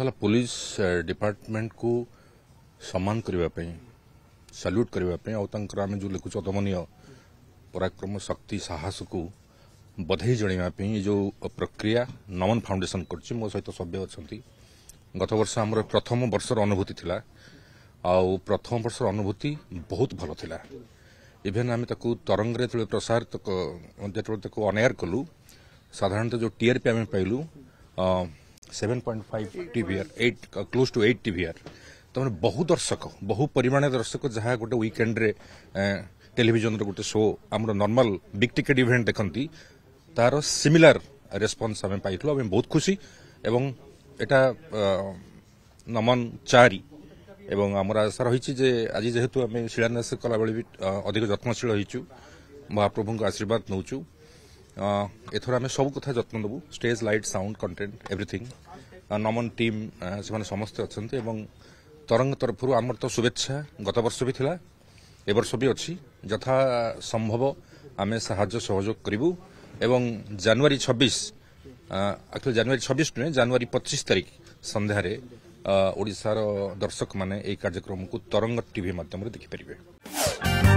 Police department को सम्मान करने सल्यूट करने आम जो लिखुच अदमनीय पराक्रम शक्ति साहस को बधाई जनवाई जो प्रक्रिया नमन फाउंडेशन कर मो सहित सभ्य अच्छा गत वर्ष आम प्रथम वर्षर अनुभूति थिला आउ प्रथम वर्षर अनुभूति बहुत भल थिला इभेन आम तरंग जो प्रसारित जो अनएयर कलु साधारणतः जो टीआरपी आम पाइलु 7.5 टीवीआर 8 क्लोज टू 8 टीवीआर तो बहु दर्शक बहु परिमाण दर्शक जहाँ गोटे वीकेंड रे टेलीविजन गोटे शो आम नॉर्मल बिग टिकेट इवेंट देखती तार सिमिलर रेस्पॉन्स आम पाइलु आम बहुत खुशी एवं एटा नमन 4 एवं आमर आशा रही आज जेहेतु आम शिलान्यास कला बेले भी अधिक जत्नशील होइचु महाप्रभु आशीर्वाद नौचु एथर आम सब कथा जत्न देबू stage light sound content everything Naman team से समस्ते अच्छा तरंग तरफ आमर तो शुभेच्छा गत वर्ष भी थिला ए वर्ष भी अच्छी यथा संभव आम साहाय्य सहयोग करूँ एवं जनवरी 26 एक्चुअली जनवरी 26 नुहे जनवरी 25 तारिख संध्यार ओडिशार दर्शक माने ए कार्यक्रम को तरंग टीवी माध्यम देखिपारे।